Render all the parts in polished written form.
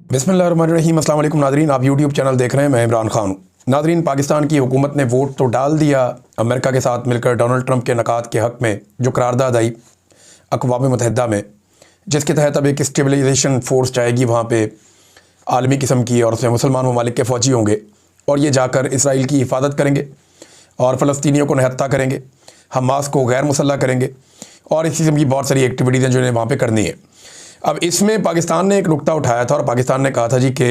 बिस्मिल्लाहिर्रहमानिर्रहीम। अस्सलाम वालेकुम नाज़रीन, आप यूट्यूब चैनल देख रहे हैं, मैं इमरान खान हूँ। नाज़रीन, पाकिस्तान की हुकूमत ने वोट तो डाल दिया अमेरिका के साथ मिलकर डोनाल्ड ट्रंप के नकात के हक़ में, जो करारदाद आई अक़वाम मुत्तहिदा में, जिसके तहत अब एक स्टेबलाइजेशन फ़ोर्स जाएगी वहाँ पे आलमी किस्म की, और उसमें मुसलमान ममालिक के फ़ौजी होंगे और ये जाकर इसराइल की हिफाजत करेंगे और फ़लस्तीनियों को निहत्ता करेंगे, हमास को गैर मुसल्लह करेंगे और इस किस्म की बहुत सारी एक्टिविटीज़ हैं जो इन्हें वहाँ पे करनी है। अब इसमें पाकिस्तान ने एक नुक्ता उठाया था और पाकिस्तान ने कहा था जी कि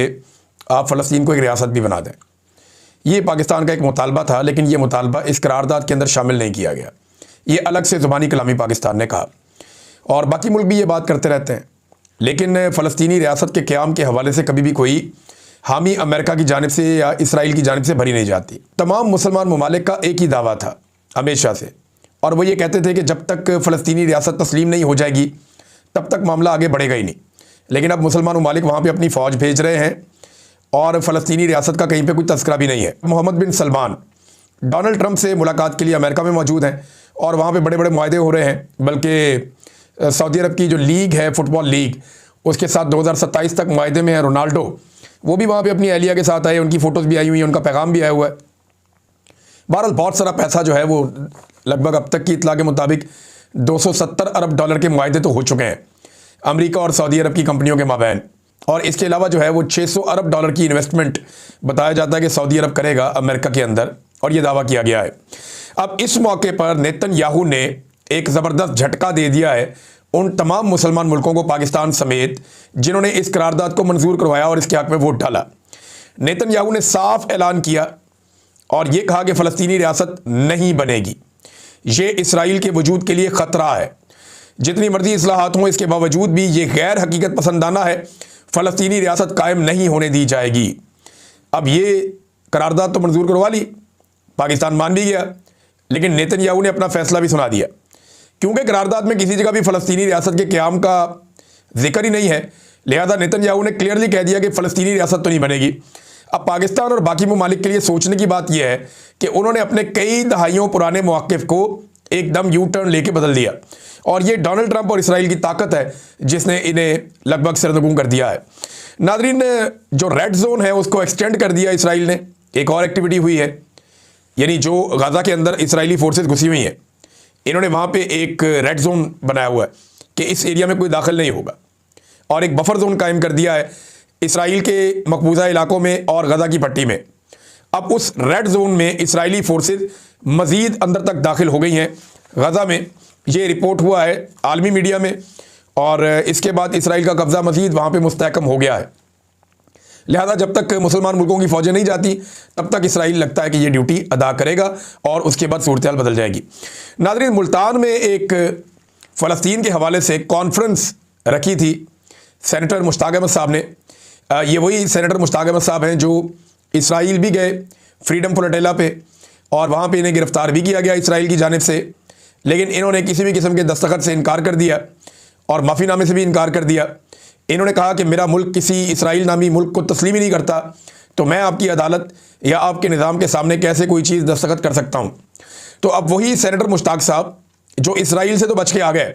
आप फ़लस्तीन को एक रियासत भी बना दें। ये पाकिस्तान का एक मुतालबा था, लेकिन ये मुतालबा इस करारदाद के अंदर शामिल नहीं किया गया। ये अलग से ज़ुबानी कलामी पाकिस्तान ने कहा और बाकी मुल्क भी ये बात करते रहते हैं, लेकिन फ़लस्तीनी रियासत के क़याम के हवाले से कभी भी कोई हामी अमेरिका की जानिब से या इसराइल की जानिब से भरी नहीं जाती। तमाम मुसलमान ममालिक का एक ही दावा था हमेशा से, और वो ये कहते थे कि जब तक फ़लस्तीनी रियासत तस्लीम नहीं हो जाएगी तब तक मामला आगे बढ़ेगा ही नहीं। लेकिन अब मुसलमान ममालिक वहाँ पे अपनी फ़ौज भेज रहे हैं और फ़लस्तीनी रियासत का कहीं पे कोई तस्करा भी नहीं है। मोहम्मद बिन सलमान डोनाल्ड ट्रंप से मुलाकात के लिए अमेरिका में मौजूद हैं और वहाँ पे बड़े बड़े मुआहदे हो रहे हैं, बल्कि सऊदी अरब की जो लीग है, फ़ुटबॉल लीग, उसके साथ 2027 तक मुआहदे में है। रोनाल्डो वो भी वहाँ पर अपनी अहलिया के साथ आए, उनकी फ़ोटोज़ भी आई हुई हैं, उनका पैगाम भी आया हुआ है। बहरहाल बहुत सारा पैसा जो है वो लगभग अब तक की इतला के मुताबिक 270 अरब डॉलर के मुआहदे तो हो चुके हैं अमेरिका और सऊदी अरब की कंपनियों के माबैन, और इसके अलावा जो है वो 600 अरब डॉलर की इन्वेस्टमेंट बताया जाता है कि सऊदी अरब करेगा अमेरिका के अंदर, और ये दावा किया गया है। अब इस मौके पर नेतन्याहू ने एक ज़बरदस्त झटका दे दिया है उन तमाम मुसलमान मुल्कों को, पाकिस्तान समेत, जिन्होंने इस करारदाद को मंजूर करवाया और इसके हक़ में वोट डाला। नेतन्याहू ने साफ ऐलान किया और ये कहा कि फ़लस्तीनी रियासत नहीं बनेगी, ये इसराइल के वजूद के लिए ख़तरा है। जितनी मर्जी इस्लाहात हों, इसके बावजूद भी ये गैर हकीकत पसंदाना है, फ़लस्तीनी रियासत कायम नहीं होने दी जाएगी। अब ये करारदाद तो मंजूर करवा ली, पाकिस्तान मान भी गया, लेकिन नेतन्याहू ने अपना फ़ैसला भी सुना दिया, क्योंकि करारदाद में किसी जगह भी फ़लस्तीनी रियासत के क़याम का जिक्र ही नहीं है। लिहाजा नेतन्याहू ने क्लियरली कह दिया कि फ़लस्तीनी रियासत तो नहीं बनेगी। अब पाकिस्तान और बाकी ममालिक के लिए सोचने की बात यह है कि उन्होंने अपने कई दहाइयों पुराने मौक़िफ़ को एकदम यू टर्न लेके बदल दिया, और ये डोनाल्ड ट्रंप और इसराइल की ताकत है जिसने इन्हें लगभग सरनगू कर दिया है। नाज़रीन, जो रेड जोन है उसको एक्सटेंड कर दिया इसराइल ने। एक और एक्टिविटी हुई है, यानी जो गाज़ा के अंदर इसराइली फोर्सेस घुसी हुई हैं, इन्होंने वहाँ पे एक रेड जोन बनाया हुआ है कि इस एरिया में कोई दाखिल नहीं होगा, और एक बफर जोन कायम कर दिया है इसराइल के मकबूजा इलाकों में और गज़ा की पट्टी में। अब उस रेड जोन में इसराइली फोर्सेस मज़ीद अंदर तक दाखिल हो गई हैं गज़ा में, ये रिपोर्ट हुआ है आलमी मीडिया में, और इसके बाद इसराइल का कब्ज़ा मज़ीद वहाँ पे मुस्तहकम हो गया है। लिहाजा जब तक मुसलमान मुल्कों की फ़ौजें नहीं जाती तब तक इसराइल लगता है कि ये ड्यूटी अदा करेगा और उसके बाद सूरत हाल बदल जाएगी। नाज़रीन, मुल्तान में एक फ़लस्तीन के हवाले से कॉन्फ्रेंस रखी थी सेनेटर मुश्ताक अहमद साहब ने। ये वही सेनेटर मुश्ताक अहमद साहब हैं जो इसराइल भी गए फ्रीडम फ्लोटिला पे, और वहाँ पे इन्हें गिरफ़्तार भी किया गया इसराइल की जानिब से, लेकिन इन्होंने किसी भी किस्म के दस्तखत से इनकार कर दिया और माफ़ीनामे से भी इनकार कर दिया। इन्होंने कहा कि मेरा मुल्क किसी इसराइल नामी मुल्क को तस्लीम ही नहीं करता, तो मैं आपकी अदालत या आपके निज़ाम के सामने कैसे कोई चीज़ दस्तखत कर सकता हूँ। तो अब वही सेनेटर मुश्ताक साहब जो इसराइल से तो बच के आ गए,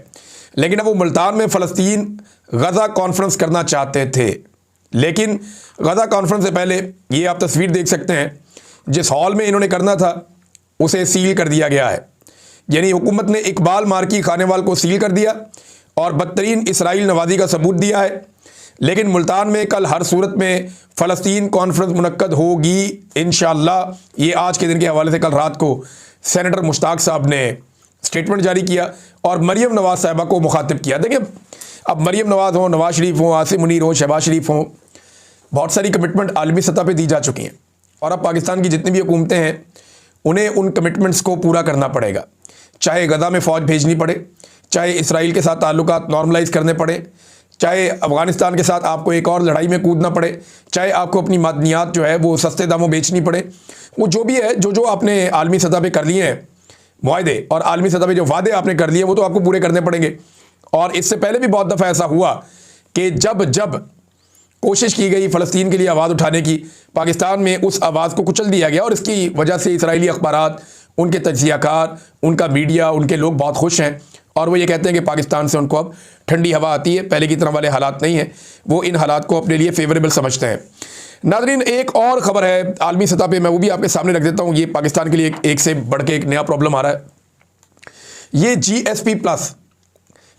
लेकिन अब वो मुल्तान में फ़लस्तीन गज़ा कॉन्फ्रेंस करना चाहते थे, लेकिन गज़ा कॉन्फ्रेंस से पहले ये आप तस्वीर देख सकते हैं, जिस हॉल में इन्होंने करना था उसे सील कर दिया गया है। यानी हुकूमत ने इकबाल मार्की खानेवाल को सील कर दिया और बदतरीन इसराइल नवाजी का सबूत दिया है। लेकिन मुल्तान में कल हर सूरत में फ़लस्तीन कॉन्फ्रेंस मुनक्कद होगी इंशाअल्लाह। ये आज के दिन के हवाले से कल रात को सेनेटर मुश्ताक साहब ने स्टेटमेंट जारी किया और मरीम नवाज़ साहिबा को मुखातिब किया। देखिए, अब मरीम नवाज़ हों, नवाज़ शरीफ हों, आसिम मुनीर हों, शहबाज शरीफ हों, बहुत सारी कमिटमेंट आलमी सतह पे दी जा चुकी हैं, और अब पाकिस्तान की जितनी भी हुकूमतें हैं उन्हें उन कमिटमेंट्स को पूरा करना पड़ेगा। चाहे गज़ा में फ़ौज भेजनी पड़े, चाहे इसराइल के साथ ताल्लुकात नॉर्मलाइज़ करने पड़े, चाहे अफ़गानिस्तान के साथ आपको एक और लड़ाई में कूदना पड़े, चाहे आपको अपनी मादनियात जो है वो सस्ते दामों बेचनी पड़े, वो जो भी है, जो आपने आलमी सतह पर कर लिए हैं मुआहदे और आलमी सतह पे जो वादे आपने कर लिए वो तो आपको पूरे करने पड़ेंगे। और इससे पहले भी बहुत दफ़ा ऐसा हुआ कि जब जब कोशिश की गई फ़लस्तीन के लिए आवाज़ उठाने की, पाकिस्तान में उस आवाज़ को कुचल दिया गया, और इसकी वजह से इसराइली अखबारात, उनके तज्ज़ियाकार, उनका मीडिया, उनके लोग बहुत खुश हैं और वो ये कहते हैं कि पाकिस्तान से उनको अब ठंडी हवा आती है, पहले की तरह वाले हालात नहीं है, वो इन हालात को अपने लिए फेवरेबल समझते हैं। नाज़रीन, एक और ख़बर है आलमी सतह पे, मैं वो भी आपके सामने रख देता हूँ। ये पाकिस्तान के लिए एक से बढ़ के एक नया प्रॉब्लम आ रहा है। ये GSP+,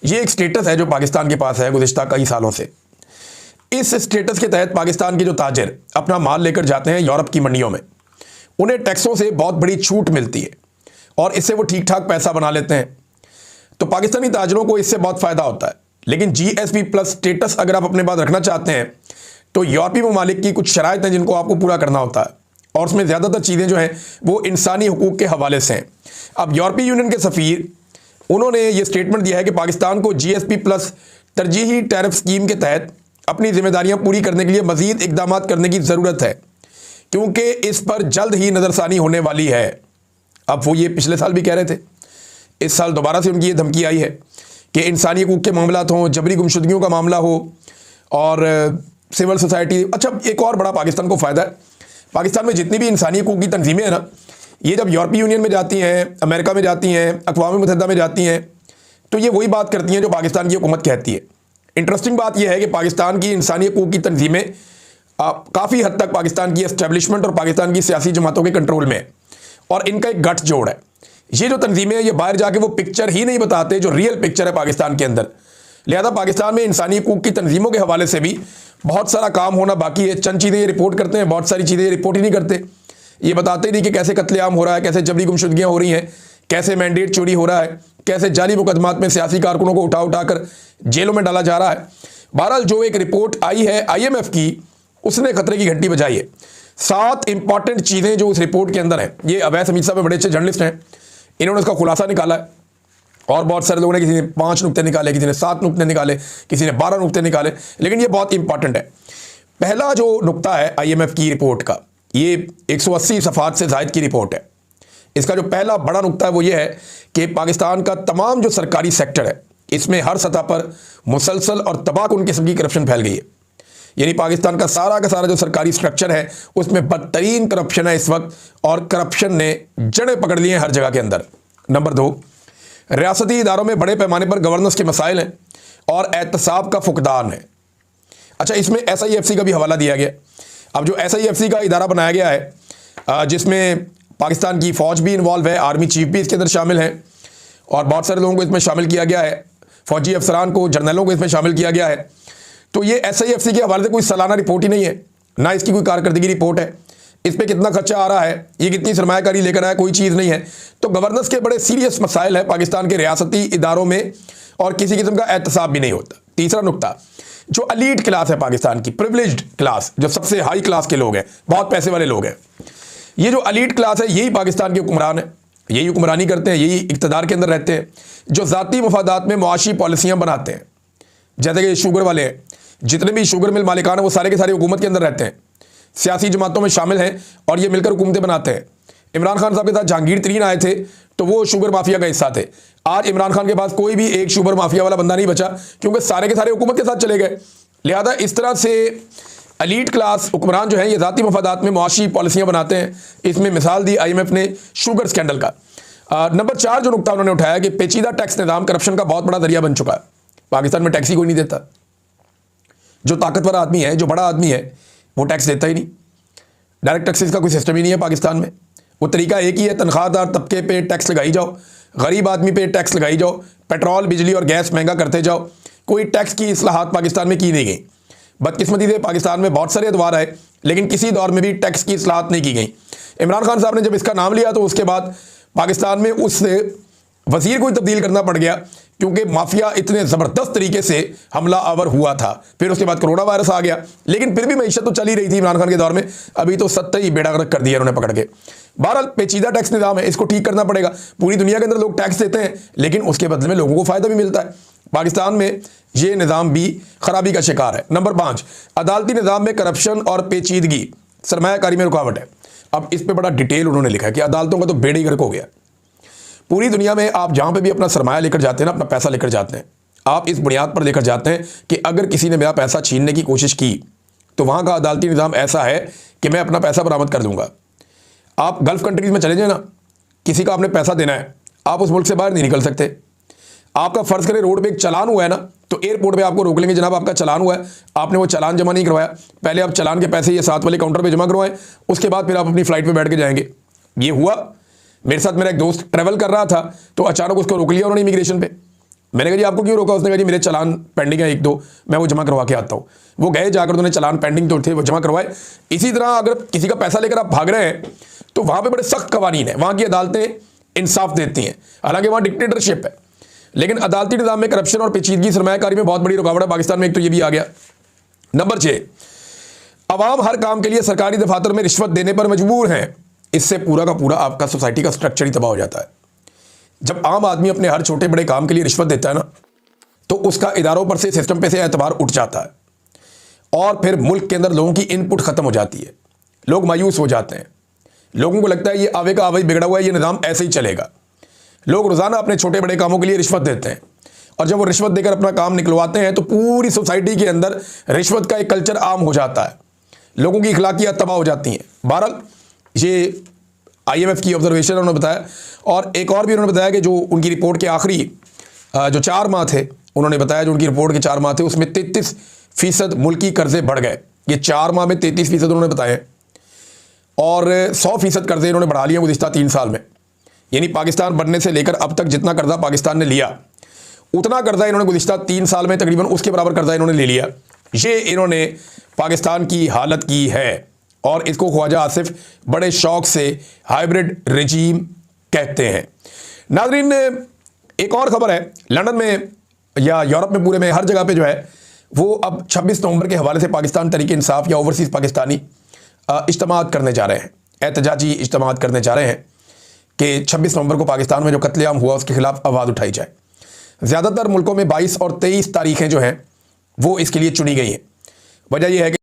ये एक स्टेटस है जो पाकिस्तान के पास है गुज़िश्ता कई सालों से। इस स्टेटस के तहत पाकिस्तान के जो ताजिर अपना माल लेकर जाते हैं यूरोप की मंडियों में, उन्हें टैक्सों से बहुत बड़ी छूट मिलती है और इससे वो ठीक ठाक पैसा बना लेते हैं। तो पाकिस्तानी ताजिरों को इससे बहुत फ़ायदा होता है। लेकिन GSP+ स्टेटस अगर आप अपने पास रखना चाहते हैं तो यूरोपीय ममालिक की कुछ शराइत हैं जिनको आपको पूरा करना होता है, और उसमें ज़्यादातर चीज़ें जो हैं वो इंसानी हुकूक के हवाले से हैं। अब यूरोपीय यूनियन के सफ़ीर उन्होंने ये स्टेटमेंट दिया है कि पाकिस्तान को GSP+ तरजीही टैरिफ स्कीम के तहत अपनी जिम्मेदारियां पूरी करने के लिए मज़ीद इकदाम करने की ज़रूरत है, क्योंकि इस पर जल्द ही नज़रसानी होने वाली है। अब वो ये पिछले साल भी कह रहे थे, इस साल दोबारा से उनकी ये धमकी आई है कि इंसानी हुकूक के मामलात हों, जबरी गुमशुदगियों का मामला हो और सिविल सोसाइटी। अच्छा, एक और बड़ा पाकिस्तान को फ़ायदा है, पाकिस्तान में जितनी भी इंसानी हुकूक की तंजीमें हैं ना, ये जब यूरोपीय यूनियन में जाती हैं, अमेरिका में जाती हैं, अक़वाम मुत्तहिदा में जाती हैं, तो ये वही बात करती हैं जो पाकिस्तान की हुकूमत कहती है। इंटरेस्टिंग बात यह है कि पाकिस्तान की इंसानी हुकूक की तंजीमें काफ़ी हद तक पाकिस्तान की एस्टेब्लिशमेंट और पाकिस्तान की सियासी जमातों के कंट्रोल में है, और इनका एक गठ जोड़ है। ये जो तंजीमें हैं ये बाहर जाके वो पिक्चर ही नहीं बताते जो रियल पिक्चर है पाकिस्तान के अंदर। लिहाजा पाकिस्तान में इंसानी हुकूक की तंजीमों के हवाले से भी बहुत सारा काम होना बाकी है। चंद चीज़ें ये रिपोर्ट करते हैं, बहुत सारी चीज़ें ये रिपोर्ट ही नहीं करते। ये बताते नहीं कि कैसे कत्लेआम हो रहा है, कैसे जबरी गुमशुदगियाँ हो रही हैं, कैसे मैंडेट चोरी हो रहा है, कैसे जाली मुकदमात में सियासी कारकुनों को उठा उठाकर जेलों में डाला जा रहा है। बहरहाल जो एक रिपोर्ट आई है IMF की, उसने खतरे की घंटी बजाई है। 7 इंपॉर्टेंट चीज़ें जो उस रिपोर्ट के अंदर हैं, ये अवैध समीर साहब बड़े अच्छे जर्नलिस्ट हैं, इन्होंने उसका खुलासा निकाला है। और बहुत सारे लोगों ने, किसी ने 5 नुक्ते निकाले, किसी ने 7 नुक्ते निकाले, किसी ने 12 नुक्ते निकाले, लेकिन ये बहुत इंपॉर्टेंट है। पहला जो नुक्ता है IMF की रिपोर्ट का, ये 180 सफ़हात से ज़ायद की रिपोर्ट है। इसका जो पहला बड़ा नुक्ता है वो ये है कि पाकिस्तान का तमाम जो सरकारी सेक्टर है, इसमें हर सतह पर मुसलसल और तबाहकुन किस्म की करप्शन फैल गई है। यानी पाकिस्तान का सारा जो सरकारी स्ट्रक्चर है उसमें बदतरीन करप्शन है इस वक्त, और करप्शन ने जड़ें पकड़ ली हैं हर जगह के अंदर। नंबर 2, रियासती इदारों में बड़े पैमाने पर गवर्नेंस के मसाइल हैं और एहतसाब का फुकदान है। अच्छा, इसमें SIFC का भी हवाला दिया गया। अब जो SIFC का इदारा बनाया गया है, जिसमें पाकिस्तान की फ़ौज भी इन्वॉल्व है, आर्मी चीफ भी इसके अंदर शामिल हैं, और बहुत सारे लोगों को इसमें शामिल किया गया है, फ़ौजी अफसरान को, जर्नलों को इसमें शामिल किया गया है। तो ये SIFC के हवाले से कोई सालाना रिपोर्ट ही नहीं है, ना इसकी कोई कारकर्दगी रिपोर्ट है, इस पर कितना खर्चा आ रहा है, ये कितनी सरमायाकारी लेकर आया, कोई चीज़ नहीं है। तो गवर्नेंस के बड़े सीरियस मसाइल है पाकिस्तान के रियासती इदारों में, और किसी किस्म का एहतसाब भी नहीं होता। तीसरा नुक्ता, जो एलीट क्लास है पाकिस्तान की, प्रिविलेज्ड क्लास, जो सबसे हाई क्लास के लोग हैं, बहुत पैसे वाले लोग हैं, ये जो एलीट क्लास है यही पाकिस्तान के हुक्मरान है, यही हुक्मरानी करते हैं, यही इक़्तिदार के अंदर रहते हैं, जो ज़ाती मफादात में मुआशी पॉलिसियाँ बनाते हैं। जैसे कि शुगर वाले हैं, जितने भी शुगर मिल मालिकान हैं वो सारे के सारे हुकूमत के अंदर रहते हैं, सियासी जमातों में शामिल हैं और ये मिलकर हुकूमतें बनाते हैं। इमरान खान साहब के साथ जहांगीर तरीन आए थे तो वो शुगर माफिया का हिस्सा थे। आज इमरान खान के पास कोई भी एक शुगर माफिया वाला बंदा नहीं बचा, क्योंकि सारे के सारे हुकूमत के साथ चले गए। लिहाजा इस तरह से एलीट क्लास हुक्मरान जो हैं ये ज़ाती मफादात में मुआशी पॉलिसियाँ बनाते हैं। इसमें मिसाल दी IMF ने शुगर स्कैंडल का। नंबर 4 जो नुकता उन्होंने उठाया कि पेचीदा टैक्स निज़ाम करप्शन का बहुत बड़ा जरिया बन चुका है। पाकिस्तान में टैक्स ही कोई नहीं देता। जो ताकतवर आदमी है, जो बड़ा आदमी है, वो टैक्स देता ही नहीं। डायरेक्ट टैक्सेस का कोई सिस्टम ही नहीं है पाकिस्तान में। वो तरीका एक ही है, तनख्वाहदार तबके पे टैक्स लगाई जाओ, गरीब आदमी पे टैक्स लगाई जाओ, पेट्रोल बिजली और गैस महंगा करते जाओ। कोई टैक्स की इस्लाहात पाकिस्तान में की नहीं गई। बदकिस्मती से पाकिस्तान में बहुत सारे अदवार आए, लेकिन किसी दौर में भी टैक्स की इस्लाहात नहीं की गई। इमरान खान साहब ने जब इसका नाम लिया तो उसके बाद पाकिस्तान में उस वज़ीर को ही तब्दील करना पड़ गया, क्योंकि माफिया इतने ज़बरदस्त तरीके से हमला आवर हुआ था। फिर उसके बाद कोरोना वायरस आ गया, लेकिन फिर भी मईशत तो चल ही रही थी इमरान खान के दौर में। अभी तो सत्ता ही बेड़ा गर्क कर दिया उन्होंने पकड़ के। बहरहाल पेचीदा टैक्स निज़ाम है, इसको ठीक करना पड़ेगा। पूरी दुनिया के अंदर लोग टैक्स देते हैं, लेकिन उसके बदले में लोगों को फ़ायदा भी मिलता है। पाकिस्तान में ये निज़ाम भी खराबी का शिकार है। नंबर 5, अदालती निज़ाम में करप्शन और पेचीदगी सरमायाकारी में रुकावट है। अब इस पर बड़ा डिटेल उन्होंने लिखा है कि अदालतों का तो बेड़ा ही गर्क हो गया। पूरी दुनिया में आप जहाँ पे भी अपना सरमाया लेकर जाते हैं ना, अपना पैसा लेकर जाते हैं, आप इस बुनियाद पर लेकर जाते हैं कि अगर किसी ने मेरा पैसा छीनने की कोशिश की तो वहाँ का अदालती निज़ाम ऐसा है कि मैं अपना पैसा बरामद कर दूंगा। आप गल्फ़ कंट्रीज़ में चले जाए ना, किसी का आपने पैसा देना है, आप उस मुल्क से बाहर नहीं निकल सकते। आपका फ़र्ज़ करें रोड पे एक चालान हुआ है ना, तो एयरपोर्ट पे आपको रोक लेंगे, जनाब आपका चालान हुआ है, आपने वो चालान जमा नहीं करवाया, पहले आप चालान के पैसे ये साथ वाले काउंटर पे जमा करवाएं, उसके बाद फिर आप अपनी फ़्लाइट पे बैठ के जाएंगे। ये हुआ मेरे साथ। मेरा एक दोस्त ट्रैवल कर रहा था तो अचानक उसको रोक लिया उन्होंने इमिग्रेशन पे। मैंने कहा जी आपको क्यों रोका? उसने कहा जी मेरे चालान पेंडिंग है 1-2, मैं वो जमा करवा के आता हूँ। वो गए, जाकर उन्होंने चालान पेंडिंग जो थे वो जमा करवाए। इसी तरह अगर किसी का पैसा लेकर आप भाग रहे हैं तो वहाँ पे बड़े सख्त कवानीन है, वहाँ की अदालतें इंसाफ देती हैं। हालांकि वहाँ डिक्टेटरशिप है, लेकिन अदालती निज़ाम में करप्शन और पेचीदगी सरमायाकारी में बहुत बड़ी रुकावट है पाकिस्तान में। एक तो ये भी आ गया। नंबर 6, अवाम हर काम के लिए सरकारी दफातर में रिश्वत देने पर मजबूर हैं। इससे पूरा का पूरा आपका सोसाइटी का स्ट्रक्चर ही तबाह हो जाता है। जब आम आदमी अपने हर छोटे बड़े काम के लिए रिश्वत देता है ना, तो उसका इदारों पर से, सिस्टम पे से एतबार उठ जाता है और फिर मुल्क के अंदर लोगों की इनपुट ख़त्म हो जाती है। लोग मायूस हो जाते हैं, लोगों को लगता है ये आवे का आवे बिगड़ा हुआ है, ये निज़ाम ऐसे ही चलेगा। लोग रोज़ाना अपने छोटे बड़े कामों के लिए रिश्वत देते हैं और जब वो रिश्वत देकर अपना काम निकलवाते हैं तो पूरी सोसाइटी के अंदर रिश्वत का एक कल्चर आम हो जाता है, लोगों की अखलाकियात तबाह हो जाती हैं। बहरहाल ये IMF की ऑब्जर्वेशन उन्होंने बताया, और एक और भी उन्होंने बताया कि जो उनकी रिपोर्ट के आखिरी जो 4 माह थे, उन्होंने बताया जो उनकी रिपोर्ट के 4 माह थे उसमें 33% मुल्की कर्जे बढ़ गए। ये 4 माह में 33% उन्होंने बताया, और 100% कर्जे इन्होंने बढ़ा लिया गुज़िश्ता 3 साल में। यानी पाकिस्तान बनने से लेकर अब तक जितना कर्जा पाकिस्तान ने लिया, उतना कर्जा इन्होंने गुज़िश्ता 3 साल में तकरीबन उसके बराबर कर्जा इन्होंने ले लिया। ये इन्होंने पाकिस्तान की हालत की है, और इसको ख्वाजा आसिफ बड़े शौक से हाइब्रिड रजीम कहते हैं। नाज़रीन, एक और ख़बर है, लंदन में या यूरोप में पूरे में हर जगह पे जो है वो अब 26 नवंबर के हवाले से पाकिस्तान तहरीक इंसाफ या ओवरसीज़ पाकिस्तानी इज्तिमात करने जा रहे हैं, एहतजाजी इज्तिमात करने जा रहे हैं कि 26 नवंबर को पाकिस्तान में जो कत्लेआम हुआ उसके खिलाफ आवाज़ उठाई जाए। ज़्यादातर मुल्कों में 22 और 23 तारीखें जो हैं वो इसके लिए चुनी गई हैं। वजह यह है कि